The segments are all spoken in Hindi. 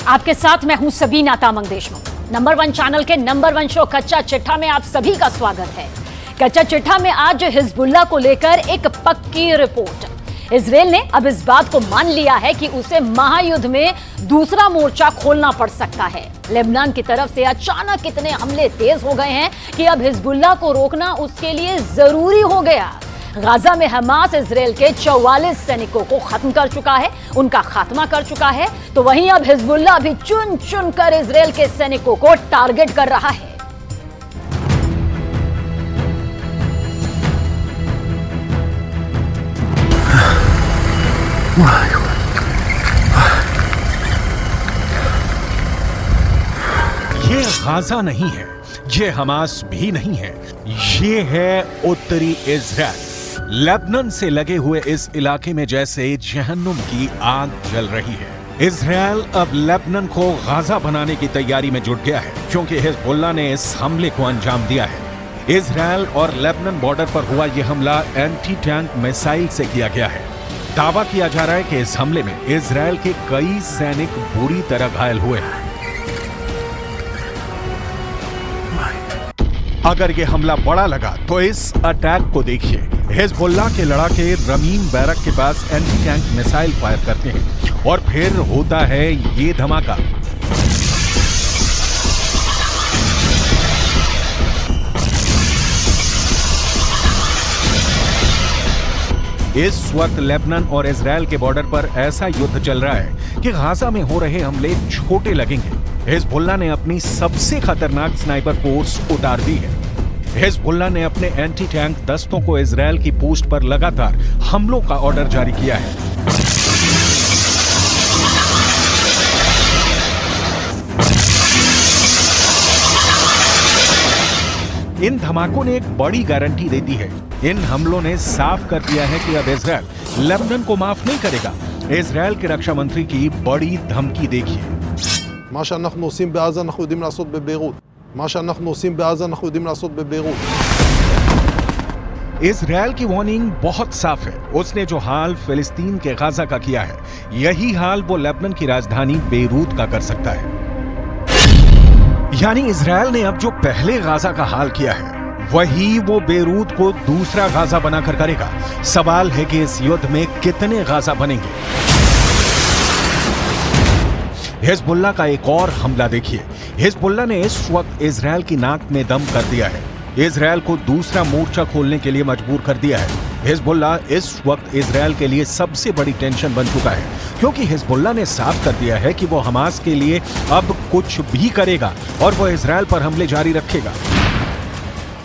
आपके साथ मैं हूं सबीना तामंग देशमुख। नंबर 1 चैनल के नंबर 1 शो कच्चा चिट्ठा में आप सभी का स्वागत है। कच्चा चिट्ठा में आज हिजबुल्लाह को लेकर एक पक्की रिपोर्ट। इजराइल ने अब इस बात को मान लिया है कि उसे महायुद्ध में दूसरा मोर्चा खोलना पड़ सकता है। लेबनान की तरफ से अचानक इतने हमले तेज हो गए हैं कि अब हिजबुल्लाह को रोकना उसके लिए जरूरी हो गया। गाजा में हमास इजराइल के 44 सैनिकों को खत्म कर चुका है, उनका खात्मा कर चुका है, तो वहीं अब हिजबुल्लाह भी चुन चुन कर इजराइल के सैनिकों को टारगेट कर रहा है। ये गाजा नहीं है, ये हमास भी नहीं है, ये है उत्तरी इजराइल। लेबनान से लगे हुए इस इलाके में जैसे जहन्नुम की आग जल रही है। इजराइल अब लेबनान को गाजा बनाने की तैयारी में जुट गया है, क्योंकि हिजबुल्लाह ने इस हमले को अंजाम दिया है। इजराइल और लेबनान बॉर्डर पर हुआ यह हमला एंटी टैंक मिसाइल से किया गया है। दावा किया जा रहा है कि इस हमले में इजराइल के कई सैनिक बुरी तरह घायल हुए हैं। अगर ये हमला बड़ा लगा तो इस अटैक को देखिए। हिजबुल्लाह के लड़ाके रमीम बैरक के पास एंटी टैंक मिसाइल फायर करते हैं और फिर होता है ये धमाका। इस वक्त लेबनान और इजराइल के बॉर्डर पर ऐसा युद्ध चल रहा है कि गाजा में हो रहे हमले छोटे लगेंगे। हिजबुल्लाह ने अपनी सबसे खतरनाक स्नाइपर फोर्स उतार दी है। हिजबुल्लाह ने अपने एंटी टैंक दस्तों को इजराइल की पोस्ट पर लगातार हमलों का ऑर्डर जारी किया है। इन धमाकों ने एक बड़ी गारंटी दे दी है। इन हमलों ने साफ कर दिया है कि अब इजराइल लेबनान को माफ नहीं करेगा। इजराइल के रक्षा मंत्री की बड़ी धमकी देखिए। מה שאנחנו עושים בעזה אנחנו יודעים לעשות בביירות. מה שאנחנו עושים בעזה אנחנו יודעים לעשות בביירות. इजराइल की वार्निंग बहुत साफ है। उसने जो हाल फिलिस्तीन के गाजा का किया है, यही हाल वो लेबनान की राजधानी बेरूत का कर सकता है। यानी इजराइल ने अब जो पहले गाजा का हाल किया है, वही वो बेरूत को दूसरा गाजा बनाकर करेगा। सवाल है कि इस युद्ध में कितने गाजा बनेंगे। हिजबुल्लाह का एक और हमला देखिए। हिजबुल्लाह ने इस वक्त इजराइल की नाक में दम कर दिया है। इजराइल को दूसरा मोर्चा खोलने के लिए मजबूर कर दिया है। हिजबुल्लाह इस वक्त इजराइल के लिए सबसे बड़ी टेंशन बन चुका है, क्योंकि हिजबुल्लाह ने साफ कर दिया है कि वो हमास के लिए अब कुछ भी करेगा और वो इजराइल पर हमले जारी रखेगा।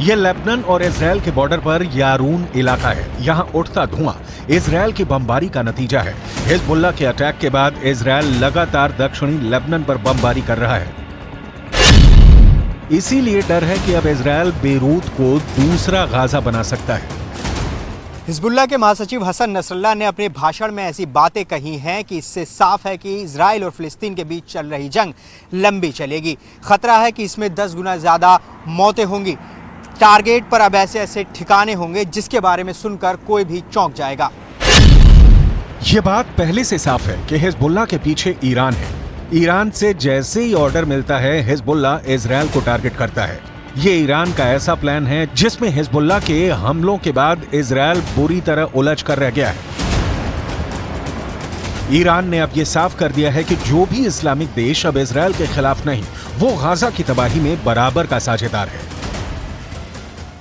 ये लेबनान और इजराइल के बॉर्डर पर यारून इलाका है। यहाँ उठता धुआं इजराइल की बमबारी का नतीजा है। हिजबुल्लाह के अटैक के बाद इजराइल लगातार दक्षिणी लेबनान पर बमबारी कर रहा है। इसीलिए डर है कि अब इजराइल बेरूत को दूसरा गाजा बना सकता है। हिजबुल्लाह के महासचिव हसन नसरल्लाह ने अपने भाषण में ऐसी बातें कही हैं कि इससे साफ है कि इजराइल और फिलिस्तीन के बीच चल रही जंग लंबी चलेगी। खतरा है कि इसमें 10 गुना ज्यादा मौतें होंगी। टारगेट पर अब ऐसे ऐसे ठिकाने होंगे जिसके बारे में सुनकर कोई भी चौंक जाएगा। ये बात पहले से साफ है कि हिजबुल्लाह के पीछे ईरान है। ईरान से जैसे ही ऑर्डर मिलता है, हिजबुल्लाह इजराइल को टारगेट करता है। ये ईरान का ऐसा प्लान है जिसमें हिजबुल्लाह के हमलों के बाद इजराइल बुरी तरह उलझ कर रह गया है। ईरान ने अब ये साफ कर दिया है कि जो भी इस्लामिक देश अब इजराइल के खिलाफ नहीं, वो गाजा की तबाही में बराबर का साझेदार है।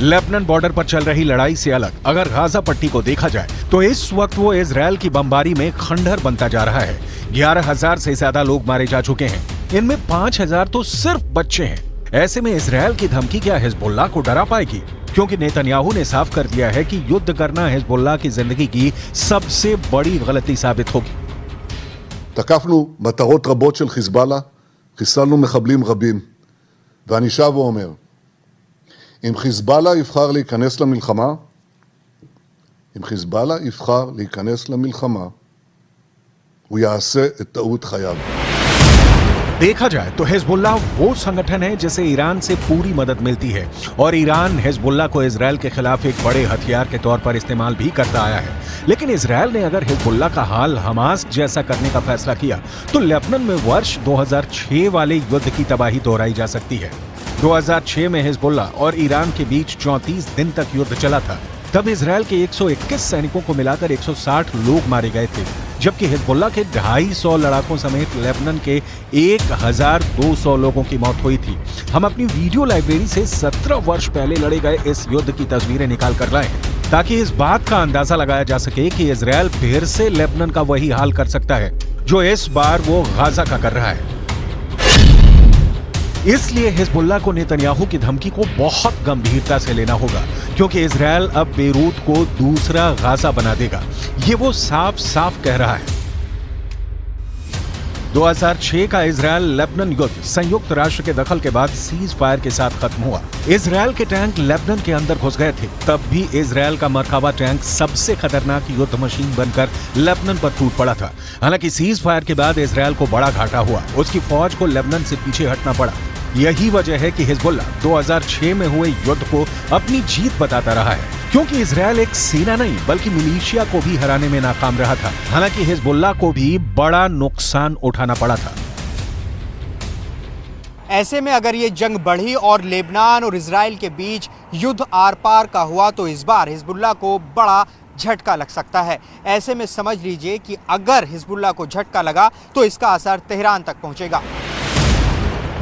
लेबनान बॉर्डर पर चल रही लड़ाई से अलग अगर गाजा पट्टी को देखा जाए तो इस वक्त वो इजराइल की बमबारी में खंडहर बनता जा रहा है। 11,000 से ज्यादा लोग मारे जा चुके हैं। इनमें 5000 तो सिर्फ बच्चे हैं। ऐसे में इजरायल की धमकी क्या हिजबुल्लाह को डरा पाएगी? क्योंकि नेतन्याहू ने साफ कर दिया है कि युद्ध करना हिजबुल्लाह की जिंदगी की सबसे बड़ी गलती साबित होगी। תקפנו מטרות רבות של חיזבאללה, חיסלנו מחבלים רבים. ואני שב ואומר, אם חיזבאללה יבחר להיכנס למלחמה, הוא יעשה את טעות חייו. देखा जाए तो हिजबुल्लाह वो संगठन है जिसे ईरान से पूरी मदद मिलती है और ईरान हिजबुल्लाह को इजरायल के खिलाफ एक बड़े हथियार के तौर पर इस्तेमाल भी करता आया है। लेकिन इजरायल ने अगर हिजबुल्लाह का हाल हमास जैसा करने का फैसला किया तो लेबनान में वर्ष 2006 वाले युद्ध की तबाही दोहराई जा सकती है। 2006 में हिजबुल्लाह और ईरान के बीच 34 दिन तक युद्ध चला था। तब इजरायल के 121 सैनिकों को मिलाकर 160 लोग मारे गए थे, जबकि हिजबुल्लाह के 250 लड़ाकों समेत लेबनान के 1200 लोगों की मौत हुई थी। हम अपनी वीडियो लाइब्रेरी से 17 वर्ष पहले लड़े गए इस युद्ध की तस्वीरें निकाल कर लाएं, ताकि इस बात का अंदाजा लगाया जा सके कि इजरायल फिर से लेबनान का वही हाल कर सकता है जो इस बार वो गाजा का कर रहा है। इसलिए हिजबुल्लाह को नेतन्याहू की धमकी को बहुत गंभीरता से लेना होगा, क्योंकि इजरायल अब बेरूत को दूसरा गाजा बना देगा। ये वो साफ साफ कह रहा है। 2006 का इजरायल लेबनान युद्ध संयुक्त राष्ट्र के दखल के बाद सीज फायर के साथ खत्म हुआ। इजरायल के टैंक लेबनान के अंदर घुस गए थे। तब भी इजरायल का मरकाबा टैंक सबसे खतरनाक युद्ध मशीन बनकर लेबनान पर टूट पड़ा था। हालांकि सीज फायर के बाद इजरायल को बड़ा घाटा हुआ, उसकी फौज को लेबनान से पीछे हटना पड़ा। यही वजह है कि हिजबुल्लाह 2006 में हुए युद्ध को अपनी जीत बताता रहा है, क्योंकि इजरायल एक सेना नहीं बल्कि मिलिशिया को भी हराने में नाकाम रहा था। हालांकि हिजबुल्लाह को भी बड़ा नुकसान उठाना पड़ा था। ऐसे में अगर ये जंग बढ़ी और लेबनान और इजराइल के बीच युद्ध आर पार का हुआ तो इस बार हिजबुल्लाह को बड़ा झटका लग सकता है। ऐसे में समझ लीजिए कि अगर हिजबुल्लाह को झटका लगा तो इसका असर तेहरान तक पहुंचेगा।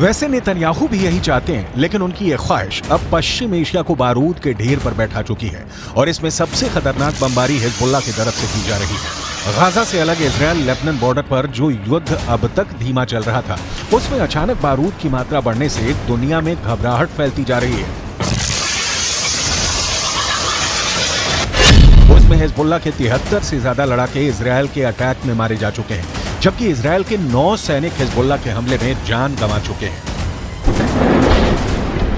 वैसे नेतन्याहू भी यही चाहते हैं, लेकिन उनकी ये ख्वाहिश अब पश्चिम एशिया को बारूद के ढेर पर बैठा चुकी है और इसमें सबसे खतरनाक बमबारी हिजबुल्लाह की तरफ से की जा रही है। गाजा से अलग इजरायल लेबनान बॉर्डर पर जो युद्ध अब तक धीमा चल रहा था, उसमें अचानक बारूद की मात्रा बढ़ने से दुनिया में घबराहट फैलती जा रही है। उसमें हिजबुल्लाह के 73 से ज्यादा लड़ाके इजरायल के अटैक में मारे जा चुके हैं, जबकि इजरायल के 9 सैनिक हिजबुल्लाह के हमले में जान गंवा चुके हैं।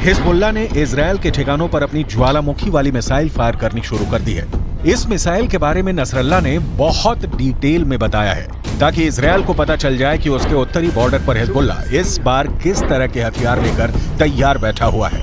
हिजबुल्लाह ने इजरायल के ठिकानों पर अपनी ज्वालामुखी वाली मिसाइल फायर करनी शुरू कर दी है। इस मिसाइल के बारे में नसरल्लाह ने बहुत डिटेल में बताया है, ताकि इजरायल को पता चल जाए कि उसके उत्तरी बॉर्डर पर हिजबुल्लाह इस बार किस तरह के हथियार लेकर तैयार बैठा हुआ है।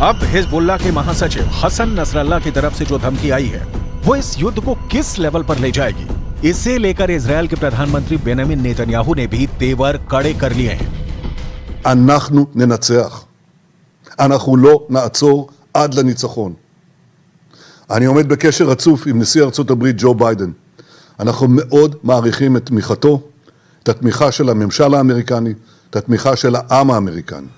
अब हिजबुल्लाह के महासचिव हसन नसरल्लाह की तरफ से जो धमकी आई है, वो इस युद्ध को किस लेवल पर ले जाएगी, इसे लेकर इजरायल के प्रधानमंत्री बेंजामिन नेतन्याहू ने भी तेवर कड़े कर लिए हैं। אנחנו ננצח. אנחנו לא נעצור עד לניצחון. אני עומד בקשר רצוף עם נשיא ארצות הברית ג'ו ביידן. אנחנו מאוד מעריכים את תמיכתו, את התמיכה של הממשל האמריקני, את התמיכה של העם האמריקני.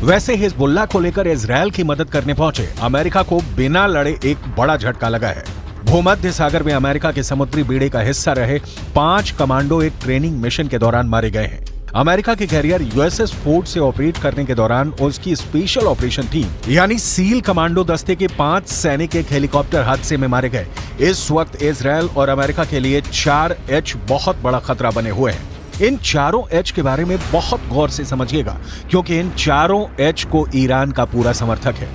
वैसे हिजबुल्लाह को लेकर इजरायल की मदद करने पहुंचे अमेरिका को बिना लड़े एक बड़ा झटका लगा है। भूमध्य सागर में अमेरिका के समुद्री बेड़े का हिस्सा रहे 5 कमांडो एक ट्रेनिंग मिशन के दौरान मारे गए हैं। अमेरिका के कैरियर यूएसएस फोर्ड से ऑपरेट करने के दौरान उसकी स्पेशल ऑपरेशन टीम यानी सील कमांडो दस्ते के 5 सैनिक एक हेलीकॉप्टर हादसे में मारे गए। इस वक्त इजरायल और अमेरिका के लिए 4 एच बहुत बड़ा खतरा बने हुए हैं। इन चारों एच के बारे में बहुत गौर से समझिएगा, क्योंकि इन चारों एच को ईरान का पूरा समर्थक है।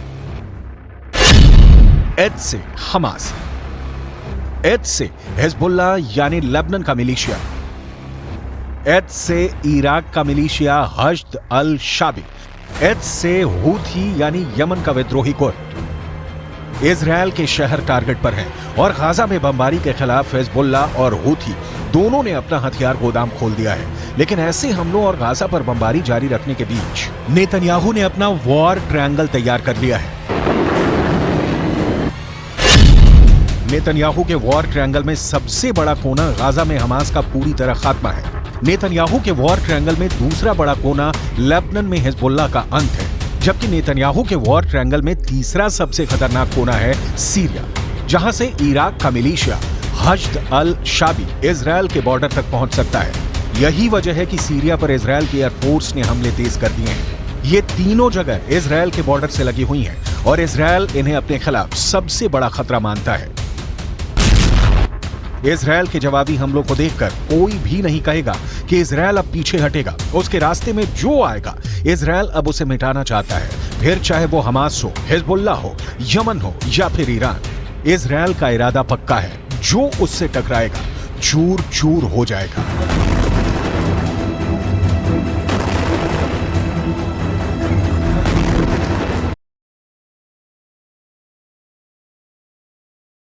एच से हमास, एच से हिजबुल्लाह यानी लेबनान का मिलिशिया, एच से इराक का मिलिशिया हश्द अल शाबी, एच से हूथी यानी यमन का विद्रोही गुट, इजराइल के शहर टारगेट पर हैं और गाजा में बमबारी के खिलाफ हिजबुल्ला और हूथी दोनों ने अपना हथियार गोदाम खोल दिया है। लेकिन ऐसे हमलों और गाजा पर बमबारी जारी रखने के बीच नेतन्याहू ने अपना वॉर ट्रायंगल तैयार कर लिया है। नेतन्याहू के वॉर ट्रायंगल में सबसे बड़ा कोना गाजा में हमास का पूरी तरह खात्मा है। नेतन्याहू के वॉर ट्रायंगल में दूसरा बड़ा कोना लेबनान में हिजबुल्ला का अंत है, जबकि नेतन्याहू के वॉर ट्रायंगल में तीसरा सबसे खतरनाक कोना है सीरिया, जहां से इराक का मिलिशिया हश्द अल शाबी इजराइल के बॉर्डर तक पहुंच सकता है। यही वजह है कि सीरिया पर इजराइल की एयरफोर्स ने हमले तेज कर दिए हैं। ये तीनों जगह इजराइल के बॉर्डर से लगी हुई हैं और इजराइल इन्हें अपने खिलाफ सबसे बड़ा खतरा मानता है। इजराइल के जवाबी हमलों को देखकर कोई भी नहीं कहेगा कि इजराइल अब पीछे हटेगा। उसके रास्ते में जो आएगा इजराइल अब उसे मिटाना चाहता है, फिर चाहे वो हमास हो, हिजबुल्ला हो, यमन हो या फिर ईरान। इजराइल का इरादा पक्का है, जो उससे टकराएगा चूर चूर हो जाएगा।